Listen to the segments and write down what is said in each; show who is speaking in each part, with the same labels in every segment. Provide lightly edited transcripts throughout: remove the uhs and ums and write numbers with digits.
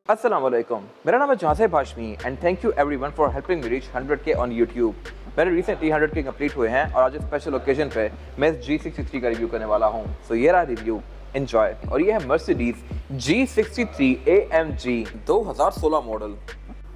Speaker 1: अस्सलामुअलैकुम, मेरा नाम है Jahanzeb Hashmi and thank you everyone for helping me reach 100K on YouTube. मेरे रिसेंटली 100K कंप्लीट हुए हैं और आज स्पेशल ओकेजन पे मैं इस G63 का रिव्यू करने वाला हूँ। सो ये रहा रिव्यू, एंजॉय। और ये है मर्सिडीज G63 AMG 2016 मॉडल।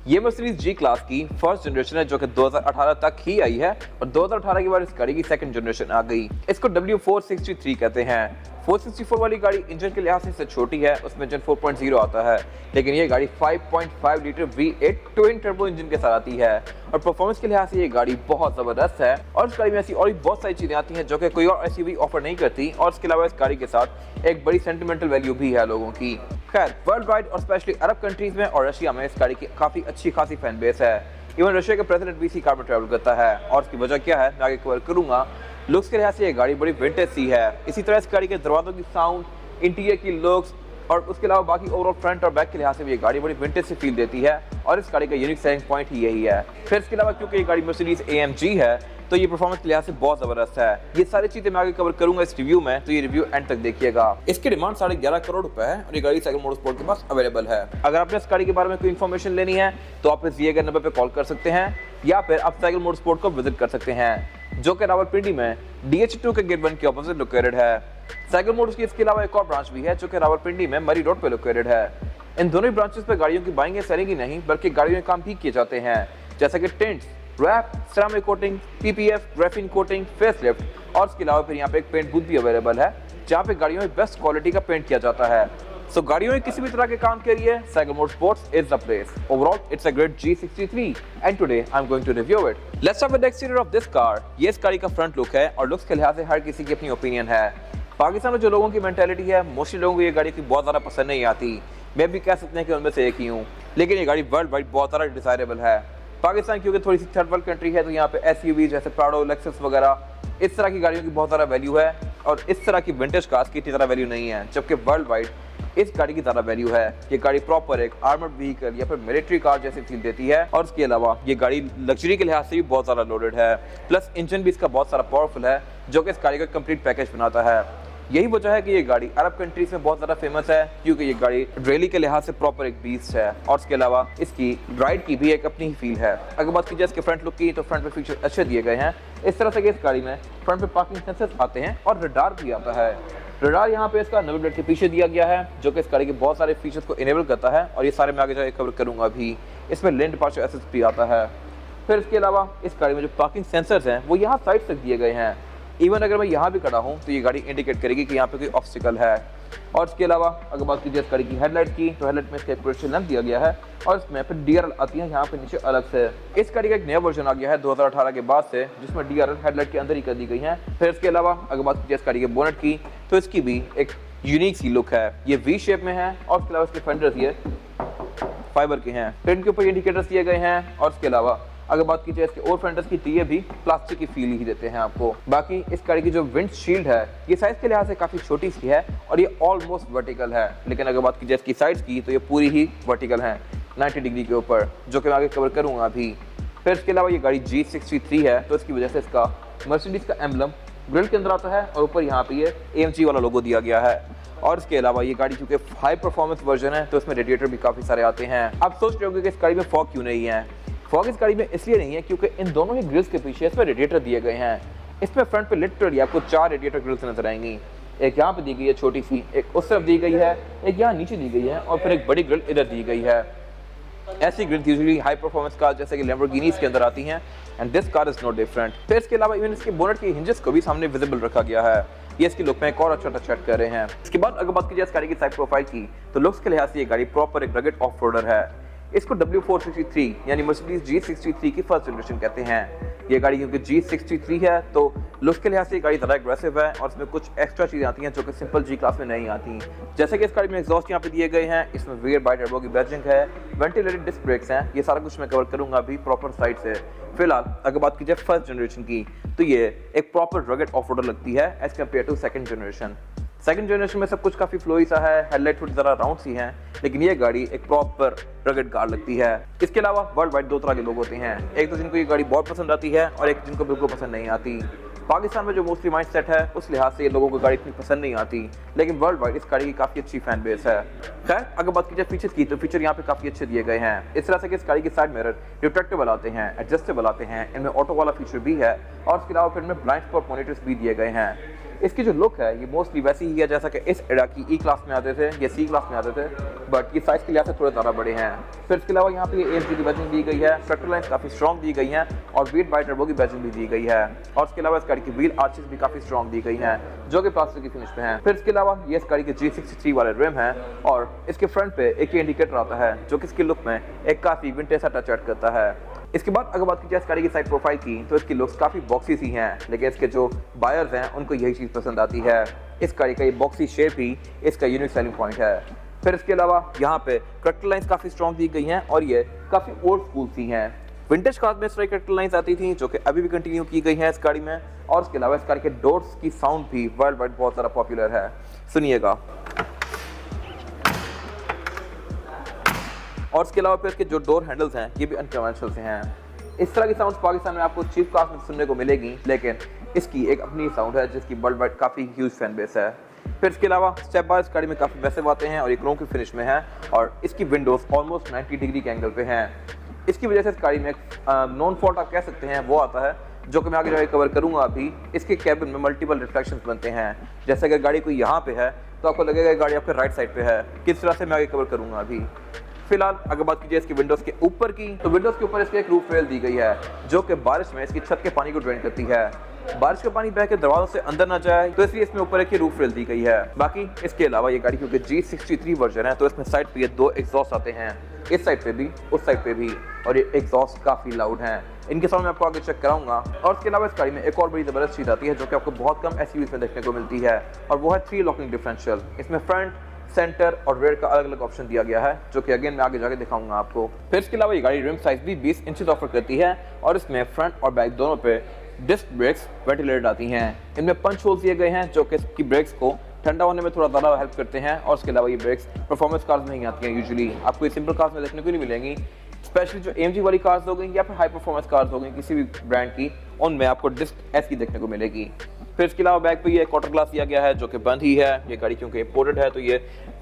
Speaker 1: ये मर्सिडीज जी क्लास की फर्स्ट जनरेशन है जो कि 2018 तक ही आई है और 2018 के बाद इस गाड़ी की सेकंड जनरेशन आ गई। इसको W463 कहते हैं। 464 वाली गाड़ी इंजन के लिहाज से छोटी है, उसमें इंजन 4.0 आता है, लेकिन ये गाड़ी 5.5 litre V8 twin turbo engine के साथ आती है और परफॉर्मेंस के लिहाज से ये गाड़ी बहुत जबरदस्त है। और इस गाड़ी में ऐसी और भी बहुत सारी चीजें आती हैं जो कि कोई और एसयूवी ऑफर नहीं करती और इसके अलावा इस गाड़ी के साथ एक बड़ी सेंटिमेंटल वैल्यू भी है लोगों की। खैर, वर्ल्ड वाइड और स्पेशली अरब कंट्रीज में और रशिया में इस गाड़ी की काफी अच्छी खासी फैन बेस है। इवन रशिया के प्रेसिडेंट भी इसी कार में ट्रैवल करता है और इसकी वजह क्या है मैं आगे कवर करूंगा। लुक्स के लिहाज से ये गाड़ी बड़ी विंटेज सी है। इसी तरह इस गाड़ी के दरवाजों की साउंड, इंटीरियर की लुक्स और उसके अलावा बाकी ओवरऑल फ्रंट और बैक के लिहाज से भी ये गाड़ी बड़ी विंटेज से फील देती है और इस गाड़ी का यूनिक सेलिंग पॉइंट ही यही है। फिर इसके अलावा क्योंकि ये गाड़ी मर्सिडीज AMG है तो ये परफॉर्मेंस के लिहाज से बहुत जबरदस्त है। ये सारी चीजें मैं आगे कवर करूंगा इस रिव्यू में, तो ये रिव्यू एंड तक देखिएगा। इसकी डिमांड 11.5 करोड़ रुपए है और ये गाड़ी साइकिल मोटरस्पोर्ट के पास अवेलेबल है। अगर आपने इस गाड़ी के बारे में कोई इन्फॉर्मेशन लेनी है तो आप इस दिए गए नंबर पे कॉल कर सकते हैं या फिर आप साइकिल मोटरस्पोर्ट को विजिट कर सकते हैं जो कि रावलपिंडी में DH2 के गेट 1 के ऑपोजिट लोकेटेड है। साइकिल मोटर्स की इसके अलावा एक और ब्रांच भी है जो कि रावलपिंडी में मरी रोड पे लोकेटेड है। इन दोनों ब्रांचेस पे गाड़ियों की बाइंग या सेलिंग ही नहीं बल्कि गाड़ियों में काम भी किए जाते हैं, जैसे कि tints, wrap, ceramic coating, PPF, graphene coating, facelift और इसके अलावा फिर यहाँ पे एक पेंट बूथ भी अवेलेबल है जहाँ पे गाड़ियों में बेस्ट क्वालिटी का पेंट किया जाता है। सो गाड़ियों में किसी भी तरह के काम के लिए Cycle Motorsports is the place. Overall it's a great G63 and today I am going to review it. Let's start with the exterior of this car. ये इस गाड़ी का फ्रंट लुक है और लुक्स के लिहाज से हर किसी की अपनी ओपिनियन है। पाकिस्तान में जो लोगों की मेंटालिटी है मोस्टली लोगों को ये गाड़ी की बहुत ज़्यादा पसंद नहीं आती। मैं भी कह सकते हैं कि उनमें से एक ही हूँ, लेकिन ये गाड़ी वर्ल्ड वाइड बहुत ज़्यादा डिजायरेबल है। पाकिस्तान क्योंकि थोड़ी सी थर्ड वर्ल्ड कंट्री है तो यहाँ पे SUV जैसे प्राडो, लेक्सस वगैरह इस तरह की गाड़ियों की बहुत ज़्यादा वैल्यू है और इस तरह की विंटेज कार्स की इतनी ज़्यादा वैल्यू नहीं है, जबकि वर्ल्ड वाइड इस गाड़ी की ज़्यादा वैल्यू है। ये गाड़ी प्रॉपर एक आर्मर्ड व्हीकल या फिर मिलिट्री कार जैसी फील देती है और इसके अलावा ये गाड़ी लग्जरी के लिहाज से भी बहुत ज़्यादा लोडेड है। प्लस इंजन भी इसका बहुत सारा पावरफुल है जो कि इस गाड़ी का कंप्लीट पैकेज बनाता है। यही वजह है कि ये गाड़ी अरब कंट्रीज में बहुत ज़्यादा फेमस है क्योंकि ये गाड़ी रैली के लिहाज से प्रॉपर एक बीस्ट है और इसके अलावा इसकी राइड की भी एक अपनी ही फील है। अगर बात की जाए इसके फ्रंट लुक की तो फ्रंट पे फीचर अच्छे दिए गए हैं। इस तरह से कि इस गाड़ी में फ्रंट पे पार्किंग सेंसर्स आते हैं और रडार भी आता है। रडार यहाँ पे इसका नंबर प्लेट के पीछे दिया गया है जो कि इस गाड़ी के बहुत सारे फीचर्स को इनेबल करता है और ये सारे मैं आगे जाकर कवर करूँगा भी। इसमें लेन डिपार्चर असिस्ट भी आता है। फिर इसके अलावा इस गाड़ी में जो पार्किंग सेंसर्स हैं वो यहाँ साइड तक दिए गए हैं। इवन अगर मैं यहाँ भी खड़ा हूँ तो ये गाड़ी इंडिकेट करेगी कि यहाँ पे कोई ऑब्स्टिकल है। और इसके अलावा अगर बात कीजिए इस गाड़ी की हेडलाइट की तो हेडलाइट में इसका एक प्रोटेक्शन लैंप दिया गया है और इसमें फिर DRL आती है यहाँ पे नीचे अलग से। इस गाड़ी का एक नया वर्जन आ गया है 2018 के बाद से जिसमें DRL हेडलाइट के अंदर ही कर दी गई है। फिर इसके अलावा अगर बात कीजिए इस गाड़ी के बोनेट की तो इसकी भी एक यूनिक सी लुक है। ये V शेप में है और इसके अलावा इसके फेंडर्स ये फाइबर के हैं। फिर इनके ऊपर इंडिकेटर्स दिए गए हैं और इसके अलावा अगर बात की जाए इसके और फेंडर्स की तो ये भी प्लास्टिक की फील ही देते हैं आपको। बाकी इस गाड़ी की जो विंड शील्ड है ये साइज के लिहाज से काफी छोटी सी है और ये ऑलमोस्ट वर्टिकल है, लेकिन अगर बात की जाए इसकी साइड्स की तो ये पूरी ही वर्टिकल है 90 डिग्री के ऊपर, जो कि मैं आगे कवर करूंगा अभी। फिर इसके अलावा ये गाड़ी G63 है तो इसकी वजह से इसका मर्सिडीज का एम्बलम ग्रिल के अंदर आता है और ऊपर यहाँ पे ये AMG वाला लोगो दिया गया है। और इसके अलावा ये गाड़ी चूंकि हाई परफॉर्मेंस वर्जन है तो इसमें रेडिएटर भी काफी सारे आते हैं। आप सोच रहे होंगे कि इस गाड़ी में फॉग क्यों नहीं है। फॉग इस गाड़ी में इसलिए नहीं है क्योंकि इन दोनों ही ग्रिल्स के पीछे इसमें रेडिएटर दिए गए हैं। इसमें फ्रंट पे लिटरली आपको 4 रेडिएटर ग्रिल्स नजर आएंगी। एक यहाँ पे दी गई है छोटी सी, एक उस तरफ दी गई है, एक यहाँ नीचे दी गई है और फिर एक बड़ी ग्रिल इधर दी गई है। ऐसी grilles usually high performance car जैसे कि लैम्बोर्गिनीज के अंदर आती हैं and this car is not different. फिर इसके अलावा इवन इसके बोनेट के हिंजेस को भी सामने विजिबल रखा गया है। ये इसकी लुक में एक और अच्छा टच ऐड कर रहे हैं। इसके बाद अगर बात की जाए इस गाड़ी की साइड प्रोफाइल की तो लुक्स के लिहाज से ये गाड़ी प्रॉपर एक रगड ऑफ रोडर है। इसको W463 यानी मर्सिडीज G63 की फर्स्ट जनरेशन कहते हैं। ये गाड़ी क्योंकि G63 है तो लुक्स के लिहाज से ये गाड़ी ज़्यादा एग्रेसिव है और इसमें कुछ एक्स्ट्रा चीज़ें आती हैं जो कि सिंपल G क्लास में नहीं आती। जैसे कि इस गाड़ी में एग्जॉस्ट यहाँ पे दिए गए हैं, इसमें रियर बाई टर्बो की बैजिंग है, वेंटिलेटेड डिस्क ब्रेक्स हैं। ये सारा कुछ मैं कवर करूंगा अभी प्रॉपर साइड से। फिलहाल अगर बात की जाए फर्स्ट जनरेशन की तो ये एक प्रॉपर रगड ऑफ रोडर लगती है as compared to second generation. Second generation में सब कुछ काफी फ्लोई सा है, हेडलाइट थोड़ी जरा राउंड सी है, लेकिन ये गाड़ी एक प्रॉपर रगड कार लगती है। इसके अलावा वर्ल्ड वाइड 2 तरह के लोग होते हैं, एक तो जिनको ये गाड़ी बहुत पसंद आती है और एक जिनको बिल्कुल पसंद नहीं आती। पाकिस्तान में जो मोस्टली माइंड सेट है उस लिहाज से ये लोगों को गाड़ी इतनी पसंद नहीं आती, लेकिन वर्ल्ड वाइड इस गाड़ी की काफ़ी अच्छी फैन बेस है। खैर अगर बात की जाए फीचर की, तो फीचर यहाँ पे काफ़ी अच्छे दिए गए हैं। इस तरह से कि इस गाड़ी के साइड मिरर रिट्रैक्टेबल आते हैं, एडजस्टेबल आते हैं, इनमें ऑटो वाला फीचर भी है और उसके अलावा फिर इनमें ब्लाइंड स्पॉट मॉनिटर्स भी दिए गए हैं। इसकी जो लुक है ये मोस्टली वैसी ही है जैसा कि इस एडा की E क्लास में आते थे या C क्लास में आते थे, बट ये साइज़ के लिहाज से थोड़े ज़्यादा बड़े हैं। फिर इसके अलावा यहाँ पे AMG की बैजिंग दी गई है, स्ट्रक्चर लाइन्स काफ़ी स्ट्रॉन्ग दी गई हैं और वीट बाई टर्बो की बैजिंग भी दी गई है। और इसके अलावा इस गाड़ी की व्हील आर्चेस भी काफ़ी स्ट्रॉन्ग दी गई हैं जो कि प्लास्टिक की फिनिश में है। फिर इसके अलावा ये इस गाड़ी के G63 वाले रिम है और इसके फ्रंट पे एक इंडिकेटर आता है जो कि इसकी लुक में एक काफ़ी विंटेज सा टच ऐड करता है। इसके बाद अगर बात की जाए इस गाड़ी की साइड प्रोफाइल की, तो इसकी लुक्स काफ़ी बॉक्सी सी हैं, लेकिन इसके जो बायर्स हैं उनको यही चीज़ पसंद आती है। इस गाड़ी का ये बॉक्सी शेप ही इसका यूनिक सेलिंग पॉइंट है। फिर इसके अलावा यहाँ पे करेक्टर लाइन्स काफ़ी स्ट्रॉन्ग दी गई हैं और ये काफ़ी ओल्ड स्कूल सी हैं। विंटेज कार्स में इस तरह की करेक्टर लाइन्स आती थी जो कि अभी भी कंटिन्यू की गई हैं इस गाड़ी में। और इसके अलावा इस गाड़ी के डोर्स की साउंड भी वर्ल्ड वाइड बहुत ज़्यादा पॉपुलर है, सुनिएगा। और इसके अलावा फिर इसके जो डोर हैंडल्स हैं ये भी अनकन्वेंशनल से हैं। इस तरह की साउंड पाकिस्तान में आपको चीप कार्स में सुनने को मिलेगी, लेकिन इसकी एक अपनी साउंड है जिसकी वर्ल्ड वाइड काफ़ी ह्यूज फैन बेस है। फिर इसके अलावा स्टेप बार इस गाड़ी में काफ़ी मैसिव आते हैं और ये क्रोम की फिनिश में है और इसकी विंडोज ऑलमोस्ट 90 डिग्री के एंगल पे हैं। इसकी वजह से इस गाड़ी में एक नॉन फॉल्ट आप कह सकते हैं वो आता है जो कि मैं आगे जाके कवर करूँगा। अभी इसके कैबिन में मल्टीपल रिफ्लेक्शंस बनते हैं, जैसे अगर गाड़ी कोई यहाँ पे है तो आपको लगेगा गाड़ी आपके राइट साइड पे है। किस तरह से मैं आगे कवर करूँगा अभी। फिलहाल अगर बात कीजिए इसकी विंडोज के ऊपर की, तो विंडोज के ऊपर इसके एक रूफ रेल दी गई है जो कि बारिश में इसकी छत के पानी को ड्रेन करती है। बारिश का पानी बह के दरवाजों से अंदर ना जाए तो इसलिए इसमें ऊपर एक रूफ रेल दी गई है। बाकी इसके अलावा ये गाड़ी क्योंकि G63 वर्जन है तो इसमें साइड पे ये 2 एग्जॉस्ट आते हैं, इस साइड पे भी उस साइड पे भी, और ये एग्जॉस्ट काफ़ी लाउड हैं। इनके साउंड मैं आपको आगे चेक कराऊंगा। और इसके अलावा इस गाड़ी में एक और बड़ी ज़बरदस्त चीज़ आती है जो कि आपको बहुत कम SUVs में देखने को मिलती है और वो है 3 लॉकिंग डिफरेंशियल। इसमें फ्रंट, सेंटर और रेयर का अलग अलग ऑप्शन दिया गया है जो कि अगेन मैं आगे जाके दिखाऊंगा आपको। फिर इसके अलावा ये गाड़ी रिम साइज भी 20 इंचेस ऑफर करती है और इसमें फ्रंट और बैक दोनों पे डिस्क ब्रेक्स वेंटिलेटेड आती हैं। इनमें पंच होल्स दिए गए हैं जो कि इसकी ब्रेक्स को ठंडा होने में थोड़ा ज़्यादा हेल्प करते हैं। और इसके अलावा ये ब्रेक्स परफॉर्मेंस कार्स में नहीं आती हैं, यूजुअली आपको ये सिंपल कार्स में देखने को नहीं मिलेंगी। स्पेशली जो AMG वाली कार्स हो गई या फिर हाई परफॉर्मेंस कार्स हो गई किसी भी ब्रांड की, उनमें आपको डिस्क ऐसी देखने को मिलेगी। फिर इसके अलावा बैक पे ये क्वार्टर ग्लास दिया गया है जो कि बंद ही है। ये गाड़ी क्योंकि इंपोर्टेड है तो ये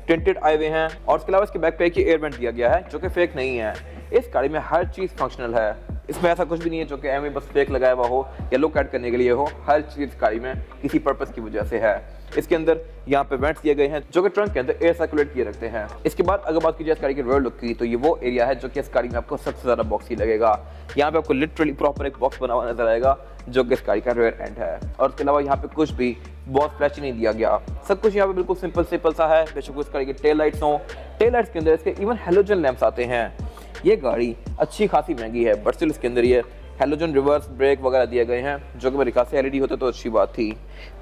Speaker 1: टिंटेड आए हुए हैं। और इसके अलावा इसके बैक पे एक एयर वेंट दिया गया है जो कि फेक नहीं है। इस गाड़ी में हर चीज़ फंक्शनल है, इसमें ऐसा कुछ भी नहीं है जो कि एम बस फेक लगाया हुआ हो या लुक ऐड करने के लिए हो। हर चीज़ गाड़ी में किसी पर्पस की वजह से है। इसके अंदर यहाँ पे वेंट्स दिए गए हैं जो कि ट्रंक के अंदर एयर सर्कुलेट किए रखते हैं। इसके बाद अगर बात की जाए इस गाड़ी के रियर लुक की, तो ये वो एरिया है जो कि इस गाड़ी में आपको सबसे ज़्यादा बॉक्सी लगेगा। यहाँ पे आपको लिटरली प्रॉपर एक बॉक्स बना हुआ नजर आएगा जो कि इस गाड़ी का रियर एंड है। और उसके अलावा यहाँ पे कुछ भी बहुत फ्लैशी नहीं दिया गया, सब कुछ यहाँ पे बिल्कुल सिंपल सा है। बेशक इस गाड़ी की टेल लाइट्स हों, टेल लाइट्स के अंदर इसके इवन हेलोजन लैंप्स आते हैं। ये गाड़ी अच्छी खासी महंगी है बट स्टिल इसके अंदर ये हेलोजन रिवर्स ब्रेक वगैरह दिए गए हैं जो कि मेरे ख्याल से LED होते तो अच्छी बात थी।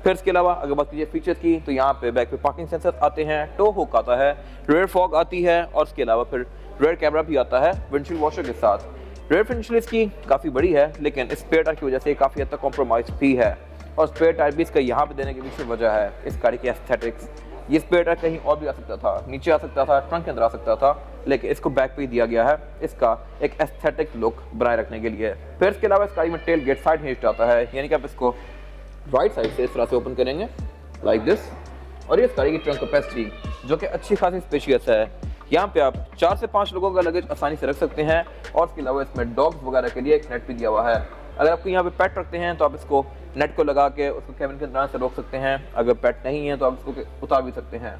Speaker 1: फिर इसके अलावा अगर बात कीजिए फीचर्स की, तो यहाँ पे बैक पे पार्किंग सेंसर आते हैं, टो हुक आता है, रेयर फॉग आती है और इसके अलावा फिर रेयर कैमरा भी आता है विंडशील्ड वॉशर के साथ। रेयर विंडशील्ड इसकी काफ़ी बड़ी है लेकिन स्पेयर टायर की वजह से काफ़ी हद तक कॉम्प्रोमाइज भी है और स्पेयर टायर भी इसका यहाँ पे देने की पीछे वजह है इस गाड़ी की एस्थेटिक्स। ये स्पेयर टायर कहीं और भी आ सकता था, नीचे आ सकता था, ट्रंक के अंदर आ सकता था, लेकिन इसको बैक पे ही दिया गया है इसका एक एस्थेटिक लुक बनाए रखने के लिए। फिर इसके अलावा इस गाड़ी में टेल गेट साइड हिंज्ड आता है, यानी कि आप इसको राइट साइड से इस तरह से ओपन करेंगे लाइक दिस। और ये इस गाड़ी की ट्रंक कैपेसिटी जो कि अच्छी खासी स्पेशियस है। यहाँ पे आप 4 से 5 लोगों का लगेज आसानी से रख सकते हैं। और इसके अलावा इसमें डॉग्स वगैरह के लिए एक नेट भी दिया हुआ है। अगर आपको यहाँ पे पेट रखते हैं तो आप इसको नेट को लगा के उसको कैबिन के अंदर से रोक सकते हैं। अगर पेट नहीं है तो आप इसको उतार भी सकते हैं।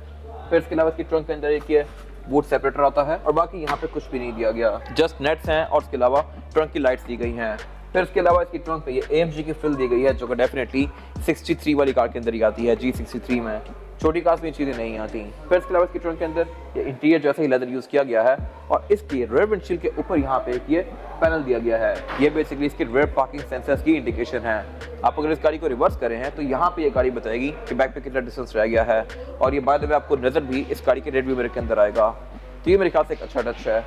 Speaker 1: फिर इसके अलावा इसकी ट्रंक के अंदर एक बूट सेपरेटर आता है और बाकी यहाँ पे कुछ भी नहीं दिया गया, जस्ट नेट्स हैं और इसके अलावा ट्रंक की लाइट्स दी गई हैं। फिर इसके अलावा इसकी ट्रंक पे ये AMG की फिल दी गई है जो कि डेफिनेटली 63 वाली कार के अंदर ही आती है, G63 में। छोटी कार्स में चीज़ें नहीं आती। फिर इसके अलावा इसकी ट्रंक के अंदर ये इंटीरियर जैसा ही लेदर यूज़ किया गया है और इसकी रेयर विंडशील्ड के ऊपर यहाँ पे एक ये पैनल दिया गया है। ये बेसिकली इसके रेयर पार्किंग सेंसर्स की इंडिकेशन है। आप अगर इस गाड़ी को रिवर्स करें हैं तो यहाँ पे ये गाड़ी बताएगी कि बैक पे कितना डिस्टेंस रह गया है। और ये बाय द वे आपको नज़र भी इस गाड़ी के रेड व्यू मिरर के अंदर आएगा, तो ये मेरे ख्याल से एक अच्छा टच है।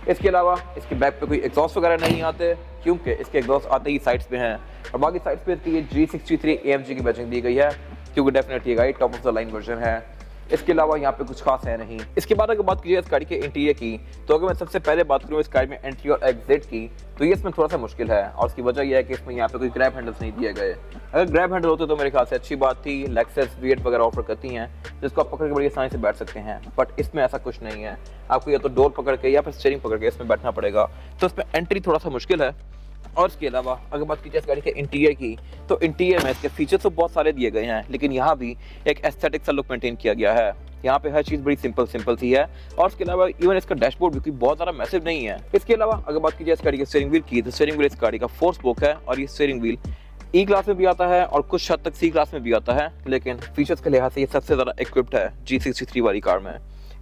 Speaker 1: इसके अलावा इसके बैक पे कोई एग्जॉस्ट वगैरह नहीं आते क्योंकि इसके एग्जॉस्ट आते ही साइड्स पे हैं और बाकी साइड्स पे इसकी ये G63 AMG की बैजिंग दी गई है क्योंकि डेफिनेटली गाड़ी top of the line version है। इसके अलावा यहाँ पे कुछ खास है नहीं। इसके बाद अगर बात कीजिए इस गाड़ी के इंटीरियर की, तो अगर मैं सबसे पहले बात करूँ इस गाड़ी में एंट्री और एग्जिट की, तो ये इसमें थोड़ा सा मुश्किल है और उसकी वजह यह है कि इसमें यहाँ पे कोई ग्रैब हैंडल्स नहीं दिए गए। अगर ग्रैब हैंडल होते तो मेरे ख्याल से अच्छी बात थी। लेक्सस V8 वगैरह ऑफर करती हैं जिसको आप पकड़ के बड़ी आसानी से बैठ सकते हैं, बट इसमें ऐसा कुछ नहीं है। आपको या तो डोर पकड़ के या फिर स्टीयरिंग पकड़ के इसमें बैठना पड़ेगा, तो इसमें एंट्री थोड़ा सा मुश्किल है। और इसके अलावा अगर बात की जाए इस गाड़ी के इंटीरियर की, तो इंटीरियर में इसके फीचर्स तो बहुत सारे दिए गए हैं, लेकिन यहाँ भी एक एस्थेटिक सा लुक मेंटेन किया गया है। यहाँ पे हर चीज़ बड़ी सिंपल सी है और इसके अलावा इवन इसका डैशबोर्ड भी बहुत ज़्यादा मैसिव नहीं है। इसके अलावा अगर बात की जाए इस गाड़ी के स्टीयरिंग व्हील की, तो स्टीयरिंग व्हील इस गाड़ी का 4 स्पोक है और ये स्टीयरिंग व्हील E क्लास में भी आता है और कुछ हद तक C क्लास में भी आता है, लेकिन फीचर्स के लिहाज से ये सबसे ज़्यादा इक्विप्ड है G63 वाली कार में।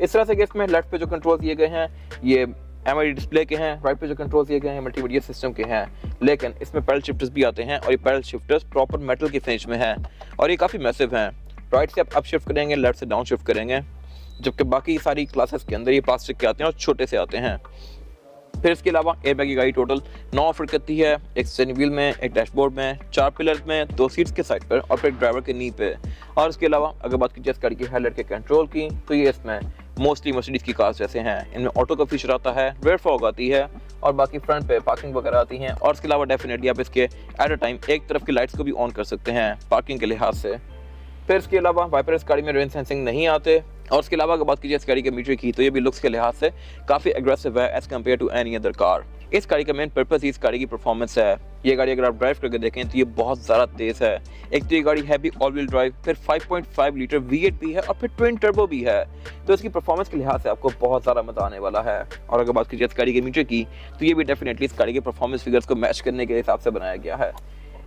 Speaker 1: इस तरह से कि इसमें लेफ्ट पे जो कंट्रोल दिए गए हैं ये MID डिस्प्ले के हैं, राइट पे जो कंट्रोल दिए गए हैं मल्टीमीडिया सिस्टम के हैं, लेकिन इसमें पैडल शिफ्टर्स भी आते हैं और ये पैडल शिफ्टर्स प्रॉपर मेटल की फिनिश में हैं और ये काफ़ी मैसिव हैं। राइट से आप अप शिफ्ट करेंगे, लेफ्ट से डाउन शिफ्ट करेंगे, जबकि बाकी सारी क्लासेस के अंदर ये प्लास्टिक के आते हैं और छोटे से आते हैं। फिर इसके अलावा एयरबैग की गाड़ी टोटल 9 ऑफर करती है, एक स्टीयरिंग व्हील में, एक डैशबोर्ड में, 4 पिलर्स में, 2 सीट्स के साइड पर और फिर ड्राइवर के नी पे। और इसके अलावा अगर बात की जाए इस गाड़ी की हेडलाइट के कंट्रोल की, तो ये इसमें मोस्टली मर्सिडीज की कार्स जैसे हैं। इनमें ऑटो का फीचर आता है, रेयर फॉग आती है और बाकी फ्रंट पे पार्किंग वगैरह आती हैं। और इसके अलावा डेफिनेटली आप इसके एट अ टाइम एक तरफ की लाइट्स को भी ऑन कर सकते हैं पार्किंग के लिहाज से। फिर इसके अलावा वाइपर इस गाड़ी में रेन सेंसिंग नहीं आते। और इसके अलावा अगर बात कीजिए इस गाड़ी के मीटर की, तो ये भी लुक्स के लिहाज से काफ़ी एग्रेसिव है as compared to any other car. इस गाड़ी का मेन पर्पस ही इस गाड़ी की परफॉर्मेंस है। ये गाड़ी अगर आप ड्राइव करके देखें तो ये बहुत ज़्यादा तेज़ है। एक तो ये गाड़ी है भी ऑल व्हील ड्राइव, फिर 5.5 लीटर V8 भी है और फिर ट्विन टर्बो भी है, तो इसकी परफॉर्मेंस के लिहाज से आपको बहुत ज़्यादा मजा आने वाला है। और अगर बात कीजिए इस गाड़ी के मीटर की, तो ये भी डेफिनेटली इस गाड़ी के परफॉर्मेंस फिगर्स को मैच करने के हिसाब से बनाया गया है।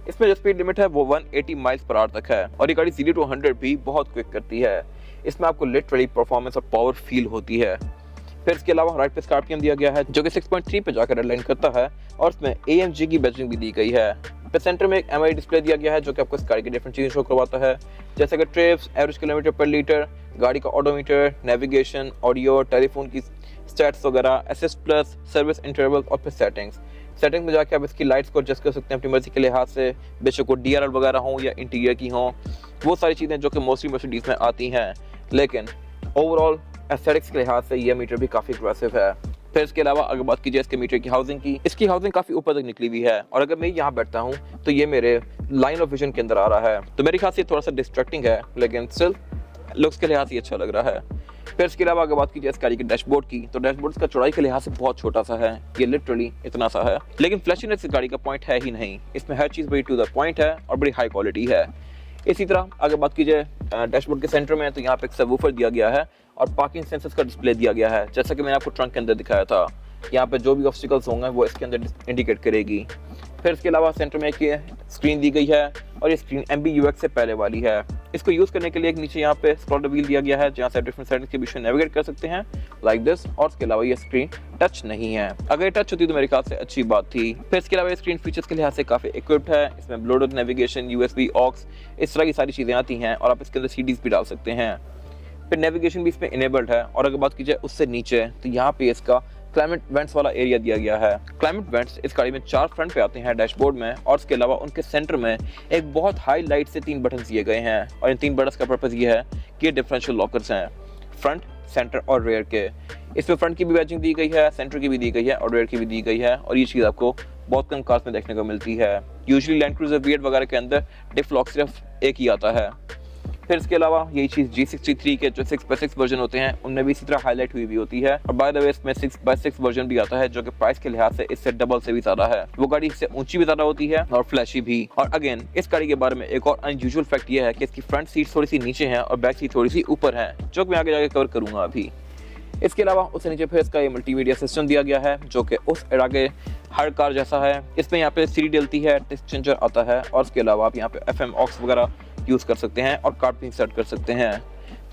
Speaker 1: इसमें जो स्पीड लिमिट है वो 180 माइल्स पर आवर तक है और ये गाड़ी 0 to 100 भी बहुत क्विक करती है। इसमें आपको लिटरली परफॉर्मेंस और पावर फील होती है। फिर इसके अलावा राइट पे RPM दिया गया है जो कि 6.3 पे जाकर रेडलाइन करता है और इसमें AMG की बैटरिंग भी दी गई है। फिर सेंटर में एक MID डिस्प्ले दिया गया है जो कि आपको इस गाड़ी की डिफरेंट चीज़ें शो करवाता है, जैसे कि ट्रिप्स, एवरेज किलोमीटर पर लीटर, गाड़ी का ऑडोमीटर, नेविगेशन, ऑडियो, टेलीफोन की स्टैट्स वगैरह, असिस्ट प्लस, सर्विस इंटरवल और फिर सेटिंग्स में जाके आप इसकी लाइट्स को एडजस्ट कर सकते हैं अपनी मर्जी के लिहाज से, बेशक वो DRL वगैरह हो या इंटीरियर की हो, वो सारी चीज़ें जो कि मोस्टली मर्सिडीज में आती हैं। लेकिन ओवरऑल एस्थेटिक्स के लिहाज से ये मीटर भी काफ़ी अग्रेसिव है। फिर इसके अलावा अगर बात कीजिए इसके मीटर की हाउसिंग की, इसकी हाउसिंग काफ़ी ऊपर तक निकली हुई है और अगर मैं यहाँ बैठता हूँ तो ये मेरे लाइन ऑफ विजन के अंदर आ रहा है, तो मेरे ख्याल से थोड़ा सा डिस्ट्रैक्टिंग है, लेकिन स्टिल लुक्स के लिहाज से अच्छा लग रहा है। फिर इसके अलावा अगर बात कीजिए इस गाड़ी के डैशबोर्ड की, तो डैशबोर्ड का चौड़ाई के लिहाज से बहुत छोटा सा है, ये लिटरली इतना सा है, लेकिन फ्लैशीनेस इस गाड़ी का पॉइंट है ही नहीं। इसमें हर चीज़ बड़ी टू द पॉइंट है और बड़ी हाई क्वालिटी है। इसी तरह अगर बात कीजिए डैशबोर्ड के सेंटर में, तो यहाँ पे एक सबवूफर दिया गया है और पार्किंग सेंसर्स का डिस्प्ले दिया गया है, जैसा कि मैंने आपको ट्रंक के अंदर दिखाया था। यहाँ पे जो भी ऑब्स्टिकल्स होंगे वो इसके अंदर इंडिकेट करेगी। फिर इसके अलावा सेंटर में एक स्क्रीन दी गई है और ये स्क्रीन MBUX से पहले वाली है। इसको यूज़ करने के लिए एक नीचे यहाँ पे स्क्रॉलर व्हील दिया गया है जहाँ से डिफरेंट सेटिंग्स के बीच में नेविगेट कर सकते हैं लाइक दिस। और इसके अलावा ये स्क्रीन टच नहीं है, अगर ये टच होती तो मेरे ख्याल से अच्छी बात थी। फिर इसके अलावा ये स्क्रीन फीचर्स के लिहाज से काफ़ी इक्विप्ड है। इसमें ब्लूटूथ, नेविगेशन, USB, ऑक्स, इस तरह की सारी चीज़ें आती हैं और आप इसके अंदर CDs भी डाल सकते हैं। फिर नेविगेशन भी इसमें इनेबल्ड है। और अगर बात की जाए उससे नीचे, तो यहाँ पे इसका क्लाइमेट वेंट्स वाला एरिया दिया गया है। क्लाइमेट वेंट्स इस गाड़ी में 4 फ्रंट पे आते हैं डैशबोर्ड में और इसके अलावा उनके सेंटर में एक बहुत हाई लाइट से 3 बटन दिए गए हैं और इन 3 बटन्स का पर्पज़ ये है कि ये डिफरेंशियल लॉकर्स हैं फ्रंट, सेंटर और रेयर के। इसमें फ्रंट की भी बैजिंग दी गई है, सेंटर की भी दी गई है और रेयर की भी दी गई है और ये चीज़ आपको बहुत कम कार्स में देखने को मिलती है। यूजुअली लैंड क्रूजर V8 वगैरह के अंदर डिफ लॉक सिर्फ एक ही आता है। फिर इसके अलावा यही चीज़ G63 के जो 6x6 वर्जन होते हैं उनमें भी इसी तरह हाईलाइट हुई भी होती है और बाय द वे इसमें 6x6 वर्जन भी आता है जो कि प्राइस के लिहाज से इससे डबल से भी ज़्यादा है। वो गाड़ी इससे ऊंची भी ज़्यादा होती है और फ्लैशी भी। और अगेन इस गाड़ी के बारे में एक और अनयूजुअल फैक्ट ये है कि इसकी फ्रंट सीट थोड़ी सी नीचे है और बैक सीट थोड़ी सी ऊपर है, जो कि मैं आगे जाके कवर करूँगा अभी। इसके अलावा उससे नीचे फिर इसका ये मल्टीमीडिया सिस्टम दिया गया है जो कि उस एरा के हर कार जैसा है। इसमें यहाँ पे CD डलती है, टेस्ट चेंजर आता है और इसके अलावा आप यहाँ पे FM ऑक्स वगैरह यूज़ कर सकते हैं और कार्ड पिन सेट कर सकते हैं।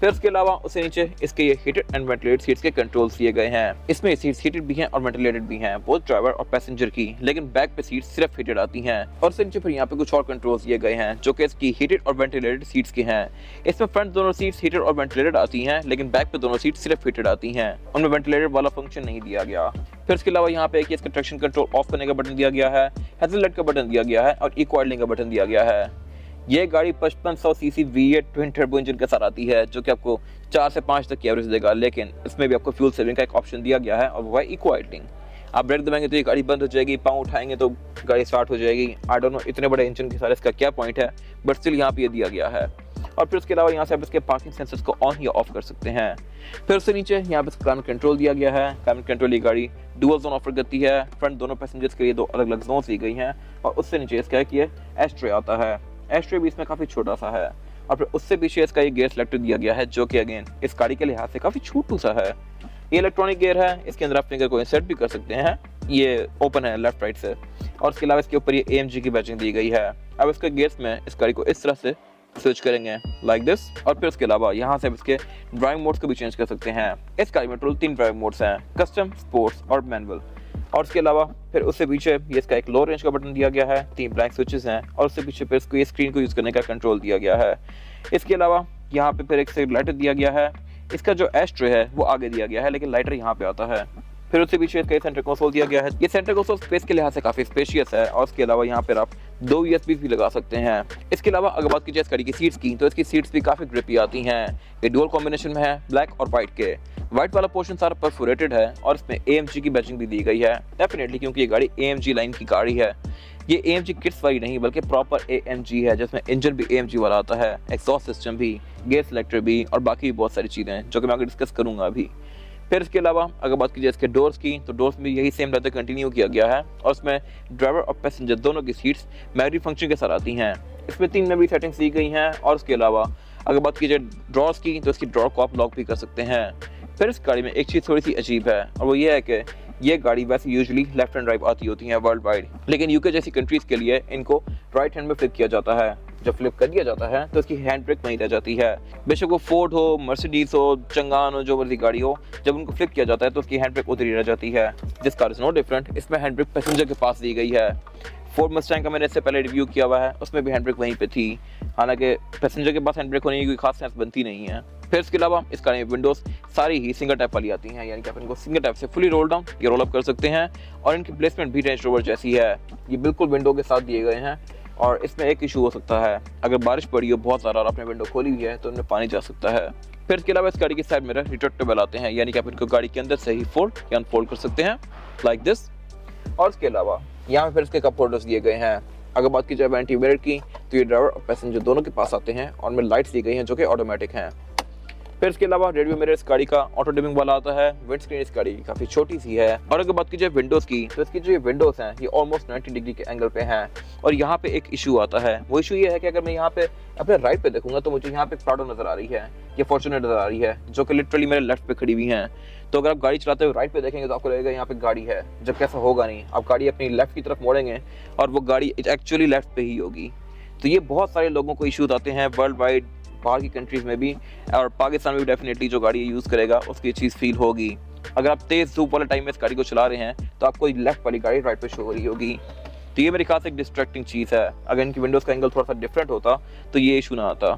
Speaker 1: फिर इसके अलावा उससे नीचे इसके ये हीटेड एंड वेंटिलेटेड सीट्स के कंट्रोल्स दिए गए हैं। इसमें सीट्स हीटेड भी हैं और वेंटिलेटेड भी हैं, बोथ ड्राइवर और पैसेंजर की, लेकिन बैक पे सीट्स सिर्फ हीटेड आती हैं। और उससे नीचे फिर यहाँ पे कुछ और कंट्रोल्स दिए गए हैं जो कि इसकी हीटेड और वेंटिलेटेड सीट्स के हैं। इसमें फ्रंट दोनों सीट्स हीटेड और वेंटिलेटेड आती हैं, लेकिन बैक पे दोनों सीट्स सिर्फ हीटेड आती हैं, उनमें वेंटिलेटेड वाला फंक्शन नहीं दिया गया। फिर इसके अलावा यहाँ पे एक इसका ट्रैक्शन कंट्रोल ऑफ करने का बटन दिया गया है, हेडलाइट का बटन दिया गया है और इको आइडलिंग का बटन दिया गया है। ये गाड़ी 5500 CC V8 twin turbo engine के साथ आती है, जो कि आपको 4 से 5 तक की एवरेज देगा, लेकिन इसमें भी आपको फ्यूल सेविंग का एक ऑप्शन दिया गया है और वो है इको आइडलिंग। आप ब्रेक दबाएंगे तो ये गाड़ी बंद हो जाएगी, पाँव उठाएंगे तो गाड़ी स्टार्ट हो जाएगी। आई डोंट नो इतने बड़े इंजन के साथ इसका क्या पॉइंट है, बट स्टिल यहाँ पे ये दिया गया है। और फिर उसके अलावा यहाँ से आप इसके पार्किंग सेंसर्स को ऑन या ऑफ कर सकते हैं। फिर उससे नीचे यहाँ पे क्लाइमेट कंट्रोल दिया गया है। क्लाइमेट कंट्रोल ये गाड़ी डुअल जोन ऑफर करती है। फ्रंट दोनों पैसेंजर्स के लिए 2 अलग अलग जोन दी गई हैं और उससे नीचे इसका एक ये एस्ट्रे आता है। एस्ट्रे भी इसमें काफ़ी छोटा सा है और फिर उससे पीछे इसका ये गियर सेलेक्टर दिया गया है, जो कि अगेन इस गाड़ी के लिहाज से काफ़ी छोटू सा है। ये इलेक्ट्रॉनिक गियर है, इसके अंदर आप फिंगर को इंसर्ट भी कर सकते हैं। ये ओपन है लेफ्ट राइट से और इसके अलावा इसके ऊपर ये AMG की बैचिंग दी गई है। अब इसके गियर्स में इस गाड़ी को इस तरह से स्विच करेंगे लाइक दिस। और फिर उसके अलावा यहाँ से इसके ड्राइविंग मोड्स को भी चेंज कर सकते हैं। इस गाड़ी में टोटल 3 ड्राइविंग मोड्स हैं, कस्टम, स्पोर्ट्स और मैनुअल। और उसके अलावा फिर उससे पीछे ये इसका एक लो रेंज का बटन दिया गया है, 3 ब्लैक स्विचेस हैं और उससे पीछे फिर इसको ये स्क्रीन को यूज़ करने का कंट्रोल दिया गया है। इसके अलावा यहाँ पे फिर एक साइड लाइटर दिया गया है। इसका जो एस्ट्रे है वो आगे दिया गया है, लेकिन लाइटर यहाँ पे आता है। फिर उससे पीछे इसका सेंटर कंसोल दिया गया है। ये सेंटर कंसोल स्पेस के लिहाज से काफ़ी स्पेशियस है और उसके अलावा यहाँ पर आप 2 USB भी लगा सकते हैं। इसके अलावा अगर बात की जाए इस गाड़ी की सीट्स की, तो इसकी सीट्स भी काफ़ी ग्रिपी आती हैं। ये डुअल कॉम्बिनेशन में है, ब्लैक और वाइट के। वाइट वाला पोर्शन सारा परफोरेटेड है और इसमें AMG की बैचिंग भी दी गई है, डेफिनेटली क्योंकि ये गाड़ी AMG लाइन की गाड़ी है। ये AMG किट्स वाली नहीं बल्कि प्रॉपर AMG है, जिसमें इंजन भी AMG वाला आता है, एग्जॉस्ट सिस्टम भी, गियर सेलेक्टर भी और बाकी भी बहुत सारी चीज़ें हैं जो कि मैं आगे डिस्कस करूँगा अभी। फिर इसके अलावा अगर बात की जाए इसके डोर्स की, तो डोर्स में यही सेम रहता कंटिन्यू किया गया है और उसमें ड्राइवर और पैसेंजर दोनों की सीट्स मेमोरी फंक्शन के साथ आती हैं। इसमें 3 मेमोरी सेटिंग्स दी गई हैं और उसके अलावा अगर बात की जाए ड्रॉर्स की, तो इसकी ड्रॉर को आप लॉक भी कर सकते हैं। फिर इस गाड़ी में एक चीज़ थोड़ी सी अजीब है और वो ये है कि ये गाड़ी वैसे यूजुअली लेफ्ट हैंड ड्राइव आती होती है वर्ल्ड वाइड, लेकिन यूके जैसी कंट्रीज़ के लिए इनको राइट हैंड में फ्लिप किया जाता है। जब फ्लिप कर दिया जाता है तो इसकी हैंड ब्रेक वहीं रह जाती है। बेशक वो फोर्ड हो, मर्सिडीज हो, चंगान हो, जो मर्जी गाड़ी हो, जब उनको फ्लिप किया जाता है तो उसकी हैंड ब्रेक उधर ही रह जाती है। This car is no different, इसमें हैंड ब्रेक पैसेंजर के पास दी गई है। फोर्ड मस्टैंग का मैंने इससे पहले रिव्यू किया हुआ है, उसमें भी हैंड ब्रेक वहीं पे थी। हालांकि पैसेंजर के पास हैंड ब्रेक होने की कोई खास सेंस बनती नहीं है। फिर इसके अलावा इस गाड़ी में विंडोज सारी ही सिंगल टैप वाली आती हैं, यानी कि आप इनको सिंगल टैप से फुली रोल डाउन या रोल अप कर सकते हैं और इनकी प्लेसमेंट भी रेंज रोवर जैसी है। ये बिल्कुल विंडो के साथ दिए गए हैं और इसमें एक इशू हो सकता है, अगर बारिश पड़ी हो बहुत ज़्यादा और आपने विंडो खोली हुई है तो इनमें पानी जा सकता है। फिर इसके अलावा इस गाड़ी की साइड मिरर रिट्रैक्टेबल आते हैं, यानी कि आप इनको गाड़ी के अंदर से ही फोल्ड या अनफोल्ड कर सकते हैं लाइक दिस। और इसके अलावा यहाँ फिर इसके कप होल्डर्स दिए गए हैं। अगर बात की जाए एंटी मिरर की, तो ये ड्राइवर और पैसेंजर दोनों के पास आते हैं और उनमें लाइट्स दी गई हैं जो कि ऑटोमेटिक हैं। फिर इसके अलावा रेडियो मिरर इस गाड़ी का ऑटो डिमिंग वाला आता है। विंड स्क्रीन इस गाड़ी की काफ़ी छोटी सी है। और अगर बात की जाए विंडोज़ की, तो इसकी जो ये विंडोज़ हैं ये ऑलमोस्ट 90 डिग्री के एंगल पे हैं और यहाँ पे एक इशू आता है। वो इशू ये है कि अगर मैं यहाँ पे अपने राइट पे देखूंगा तो मुझे यहाँ पे प्राडो नज़र आ रही है, ये फॉर्च्यूनर नज़र आ रही है, जो कि लिटरली मेरे लेफ्ट पे खड़ी हुई हैं। तो अगर आप गाड़ी चलाते हुए राइट पे देखेंगे तो आपको लगेगा यहाँ पे गाड़ी है, जब कैसा होगा नहीं। आप गाड़ी अपनी लेफ्ट की तरफ मोड़ेंगे और वो गाड़ी एक्चुअली लेफ्ट पे ही होगी। तो ये बहुत सारे लोगों को इशूज आते हैं वर्ल्ड वाइड, बाहर की कंट्रीज़ में भी और पाकिस्तान में भी डेफिनेटली जो गाड़ी यूज़ करेगा उसकी चीज़ फील होगी। अगर आप तेज़ धूप वाले टाइम में इस गाड़ी को चला रहे हैं तो आपको लेफ्ट वाली गाड़ी राइट पे शो हो रही होगी। तो ये मेरे ख्याल से एक डिस्ट्रैक्टिंग चीज़ है। अगर इनकी विंडोज़ का एंगल थोड़ा सा डिफरेंट होता तो ये इशू ना आता।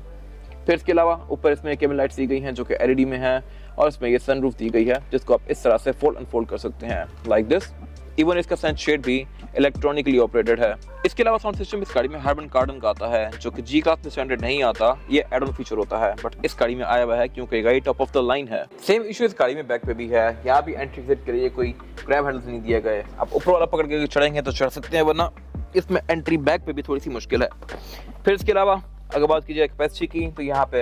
Speaker 1: फिर इसके अलावा ऊपर इसमें केबल लाइट्स दी गई हैं जो कि LED में है और इसमें ये सनरूफ दी गई है जिसको आप इस तरह से फोल्ड अनफोल्ड कर सकते हैं लाइक दिस। इवन इसका सनशेड भी इलेक्ट्रॉनिकली ऑपरेटेड है। इसके अलावा साउंड सिस्टम इस गाड़ी में हार्मन कार्डन का आता है, जो कि G क्लास में स्टैंडर्ड नहीं आता, ये एड ऑन फीचर होता है, बट इस गाड़ी में आया हुआ है क्योंकि गाड़ी टॉप ऑफ द लाइन है। सेम इशू इस गाड़ी में बैक पे भी है। यहाँ भी एंट्री एग्जिट के लिए कोई ग्रैब हैंडल्स नहीं दिए गए। आप ऊपर वाला पकड़ के चढ़ेंगे तो चढ़ सकते हैं, वरना इसमें एंट्री बैक पे भी थोड़ी सी मुश्किल है। फिर इसके अलावा अगर बात की जाए कैपेसिटी की, तो यहाँ पे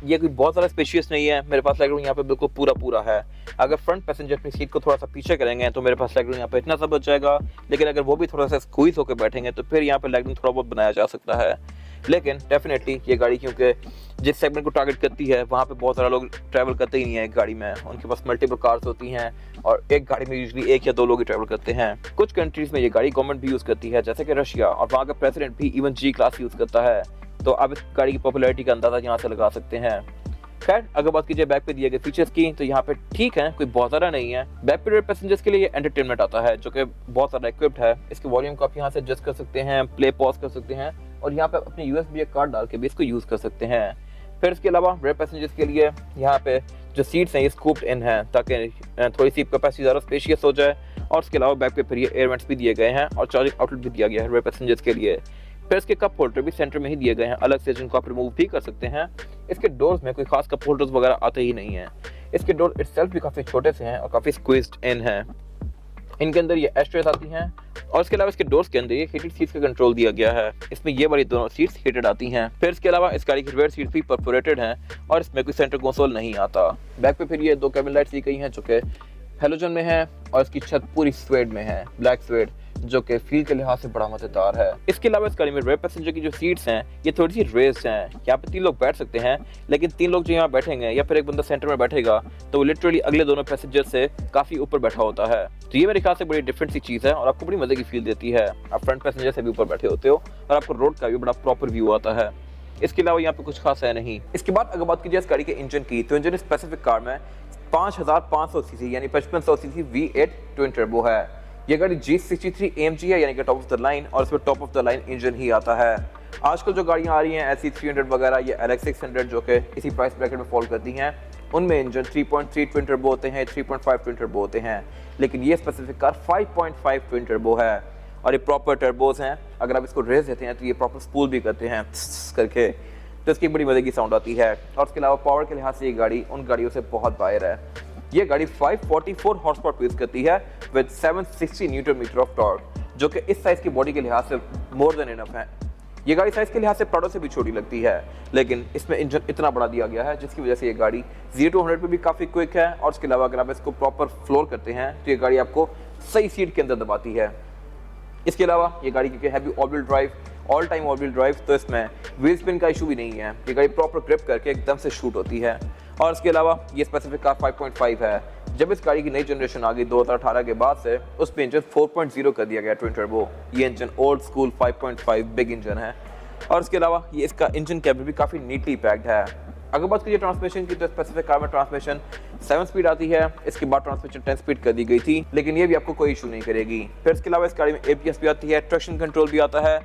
Speaker 1: ये कोई बहुत ज़्यादा स्पेशियस नहीं है। मेरे पास लेगरूम यहाँ पे बिल्कुल पूरा है। अगर फ्रंट पैसेंजर अपनी सीट को थोड़ा सा पीछे करेंगे तो मेरे पास लेगरूम यहाँ पे इतना सा बच जाएगा, लेकिन अगर वो भी थोड़ा सा स्क्वीज होकर बैठेंगे तो फिर यहाँ पे लेगरूम थोड़ा बहुत बनाया जा सकता है। लेकिन डेफिनेटली ये गाड़ी क्योंकि जिस सेगमेंट को टारगेट करती है वहाँ पे बहुत सारा लोग ट्रैवल करते ही नहीं है एक गाड़ी में, उनके पास मल्टीपल कार्स होती हैं और एक गाड़ी में यूजुअली 1 या 2 लोग ही ट्रैवल करते हैं। कुछ कंट्रीज़ में ये गाड़ी गवर्नमेंट भी यूज़ करती है, जैसे कि रशिया, और वहाँ का प्रेसिडेंट भी इवन G क्लास यूज़ करता है। तो आप इस गाड़ी की पॉपुलैरिटी का अंदाज़ा यहाँ से लगा सकते हैं। खैर अगर बात कीजिए बैक पे दिए गए फीचर्स की, तो यहाँ पे ठीक है, कोई बहुत ज़्यादा नहीं है। बैक पे पैसेंजर्स के लिए ये एंटरटेनमेंट आता है जो कि बहुत ज़्यादा इक्विप्ड है। इसके वॉल्यूम को आप यहाँ से एडजस्ट कर सकते हैं, प्ले पॉज कर सकते हैं और यहाँ पे अपने USB कार्ड डाल के भी इसको यूज़ कर सकते हैं। फिर इसके अलावा रेयर पैसेंजर्स के लिए यहाँ पे जो सीट्स हैं ये स्कूप्ड इन हैं ताकि थोड़ी सी कैपेसिटी ज़्यादा स्पेशियस हो जाए। और इसके अलावा बैक पे फिर ये एयर वेंट्स भी दिए गए हैं और चार्जिंग आउटलेट भी दिया गया है रेयर पैसेंजर्स के लिए। फिर इसके कप होल्डर भी सेंटर में ही दिए गए हैं अलग से, जिनको आप रिमूव भी कर सकते हैं। इसके डोर्स में कोई खास कप होल्डर्स वगैरह आते ही नहीं है। इसके डोर इटसेल्फ भी काफ़ी छोटे से हैं और काफ़ी स्क्वीज्ड इन है। इनके अंदर ये एस्ट्रेस आती हैं और इसके अलावा इसके डोर्स के अंदर ये हीटेड सीट्स का कंट्रोल दिया गया है। इसमें ये वाली दोनों सीट्स हीटेड आती हैं। फिर इसके अलावा इस गाड़ी की रियर सीट्स भी परफोरेटेड हैं और इसमें कोई सेंटर कंसोल नहीं आता। बैक पे फिर ये 2 केबिन लाइट्स दी गई हैं जो कि हेलोजन में है और इसकी छत पूरी स्वेड में है, ब्लैक स्वेड, जो कि फील के लिहाज से बड़ा मजेदार है। इसके अलावा इस गाड़ी में रेयर पैसेंजर की जो सीट्स हैं ये थोड़ी सी रेस्ड हैं। यहाँ पे 3 लोग बैठ सकते हैं, लेकिन 3 लोग जो यहाँ बैठेंगे या फिर एक बंदा सेंटर में बैठेगा तो वो लिटरली अगले दोनों पैसेंजर से काफी ऊपर बैठा होता है। तो ये मेरे ख्याल से बड़ी डिफरेंट सी चीज है और आपको बड़ी मजे की फील देती है। आप फ्रंट पैसेंजर से भी ऊपर बैठे होते हो और आपको रोड का भी बड़ा प्रॉपर व्यू आता है। इसके अलावा यहाँ पे कुछ खास है नहीं। इसके बाद अगर बात कीजिए इस गाड़ी के इंजन की, तो इंजन स्पेसिफिक कार में 5500 सीसी यानी 5500 सीसी V8 ट्विन टर्बो है। ये गाड़ी G63 AMG है, यानी कि टॉप ऑफ द लाइन, और इसमें top of the line engine ही आता है। आजकल जो गाड़ियां आ रही हैं SE300 वगैरह, ये LX600 जो कि इसी प्राइस ब्रैकेट में फॉल करती हैं, उनमें इंजन 3.3 ट्विन टर्बो होते हैं, 3.5 ट्विन टर्बो होते हैं, लेकिन ये स्पेसिफिक कार 5.5 ट्विन टर्बो है और ये प्रॉपर टर्बोस हैं। अगर आप इसको रेस देते हैं तो ये प्रॉपर स्पूल भी करते हैं करके, तो इसकी बड़ी मजे की साउंड आती है। और उसके अलावा पावर के लिहाज से ये गाड़ी उन गाड़ियों से बहुत बाहर है। ये गाड़ी 544 हॉर्स पावर प्रोड्यूस करती है with 760 newton meter of torque, जो कि इस साइज की बॉडी के लिहाज से मोर देन इनफ है। ये गाड़ी साइज के लिहाज से प्राडो से भी छोटी लगती है, लेकिन इसमें इंजन इतना बड़ा दिया गया है जिसकी वजह से ये गाड़ी 0-100 पे भी काफ़ी क्विक है। और उसके अलावा अगर आप इसको प्रॉपर फ्लोर करते हैं तो ये गाड़ी आपको सही सीट के अंदर दबाती है। इसके अलावा ये गाड़ी क्योंकि heavy all wheel drive, all time all wheel drive, तो इसमें व्हील स्पिन का इशू भी नहीं है। ये गाड़ी प्रॉपर ग्रिप करके एकदम से शूट होती है। और इसके अलावा ये स्पेसिफिक कार 5.5 है। जब इस गाड़ी की नई जनरेशन आ गई 2018 के बाद से, उस पर इंजन 4.0 कर दिया गया ट्विन टर्बो। ये engine old school 5.5 big engine है। और इसके अलावा ये इसका इंजन कैबिन भी काफ़ी नीटली पैक्ड है। अगर बात कीजिए ट्रांसमिशन की, तो स्पेसिफिक कार में ट्रांसमिशन 7 स्पीड आती है। इसके बाद ट्रांसमिशन 10 स्पीड कर दी गई थी, लेकिन ये भी आपको कोई इशू नहीं करेगी। फिर इसके अलावा इस गाड़ी में ABS भी आती है, ट्रैक्शन कंट्रोल भी आता है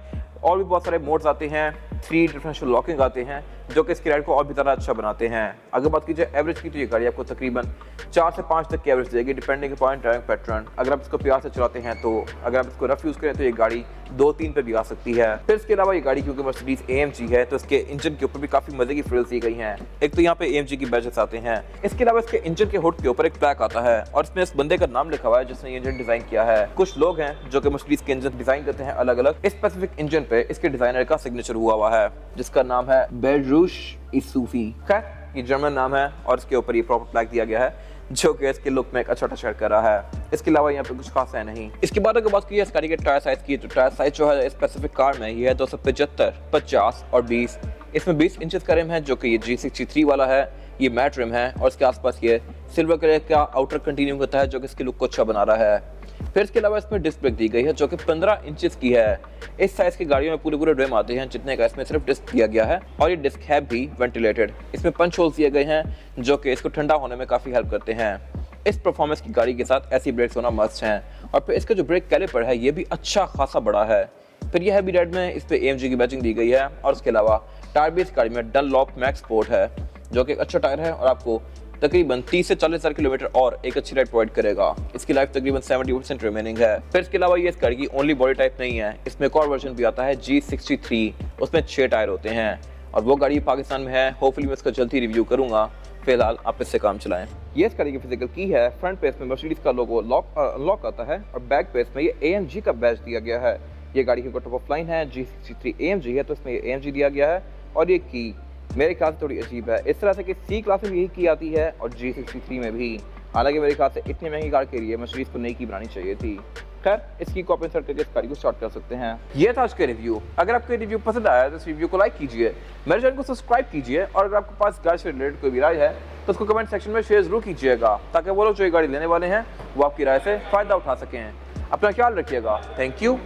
Speaker 1: और भी बहुत सारे मोड्स आते हैं। 3 डिफरेंशियल लॉकिंग आते हैं जो कि इसकी राइड को और भी ज़्यादा अच्छा बनाते हैं। अगर बात कीजिए एवरेज की, तो ये गाड़ी आपको तकरीबन 4 से 5 तक की एवरेज देगी, डिपेंडिंग अपॉन ड्राइविंग पैटर्न। अगर आप इसको प्यार से चलाते हैं तो, अगर आप इसको रफ यूज़ करें तो ये गाड़ी 2-3 पे भी आ सकती है। फिर इसके अलावा ये गाड़ी क्योंकि मर्सिडीज AMG है तो इसके इंजन के ऊपर भी काफ़ी मजे की फ्रिल्स दी गई हैं। एक तो यहाँ पे AMG की बैजेस आते हैं। इसके अलावा इसके इंजन के हुड के ऊपर एक प्लैक आता है और इसमें इस बंदे का नाम लिखा हुआ है जिसने ये इंजन डिजाइन किया है। कुछ लोग हैं जो कि मर्सिडीज के इंजन डिजाइन करते हैं अलग अलग। इस स्पेसिफिक इंजन पे इसके डिजाइनर का सिग्नेचर हुआ है जिसका नाम है बेरुश इसूफी। खैर, ये जर्मन नाम है और इसके ऊपर ये प्रॉपर प्लैक दिया गया है जो कि इसके लुक में एक अच्छा टच कर रहा है। इसके अलावा यहाँ पे कुछ खास है नहीं। इसके बाद अगर बात की इस गाड़ी के टायर साइज की, तो टायर साइज जो है स्पेसिफिक कार में ये है 275, 50 और 20। इसमें 20 इंचेस का रिम है जो कि ये G63 वाला है। ये मैट रिम है और इसके आसपास ये सिल्वर कलर का आउटर कंटिन्यू होता है जो कि इसके लुक को अच्छा बना रहा है। फिर इसके अलावा इसमें डिस्क ब्रेक दी गई है जो कि 15 इंचेस की है। इस साइज की गाड़ियों में पूरे रिम आते हैं जितने का इसमें सिर्फ डिस्क दिया गया है और ये डिस्क है भी वेंटिलेटेड। इसमें पंच होल्स दिए गए हैं जो कि इसको ठंडा होने में काफ़ी हेल्प करते हैं। इस परफॉर्मेंस की गाड़ी के साथ ऐसी ब्रेक्स होना मस्ट हैं। और फिर इसका जो ब्रेक कैलिपर है ये भी अच्छा खासा बड़ा है। फिर यह हैवी रेड में इस पर AMG की बैचिंग दी गई है। और उसके अलावा टायर भी इस गाड़ी में डनलॉप मैक्स स्पोर्ट है जो कि एक अच्छा टायर है और आपको तकरीबन 30 से 40 हज़ार किलोमीटर और एक अच्छी राइड प्रोवाइड करेगा। इसकी लाइफ तकरीबन 70% रिमेनिंग है। फिर इसके अलावा ये इस गाड़ी की ओनली बॉडी टाइप नहीं है, इसमें एक और वर्जन भी आता है G63, उसमें 6 टायर होते हैं और वो गाड़ी पाकिस्तान में है। होपफुली मैं इसका जल्दी रिव्यू करूंगा। फिलहाल आप इससे काम चलाएं। ये इस गाड़ी की फिजिकल की है। फ्रंट पेज में मर्सिडीज का लोगो अनलॉक आता है और बैक पेज में ये AMG का बैच दिया गया है। ये गाड़ी की टॉप ऑफ लाइन है, G63 AMG है तो इसमें ये AMG दिया गया है। और ये की मेरे ख्याल से थोड़ी अजीब है, इस तरह से कि C क्लास में भी यही की आती है और G63 में भी। हालांकि मेरे ख्याल से इतनी महंगी कार के लिए मर्सिडीज को नई की बनानी चाहिए थी। खैर, इसकी कॉपी इंसर्ट करके इस गाड़ी को स्टार्ट कर सकते हैं। ये था आज का रिव्यू। अगर आपको रिव्यू पसंद आया तो इस रिव्यू को लाइक कीजिए, मेरे चैनल को सब्सक्राइब कीजिए और अगर आपके पास गाड़ी से रिलेटेड कोई भी राय है तो उसको कमेंट सेक्शन में शेयर जरूर कीजिएगा ताकि वो लोग जो ये गाड़ी लेने वाले हैं वो आपकी राय से फ़ायदा उठा सकें। अपना ख्याल रखिएगा। Thank you.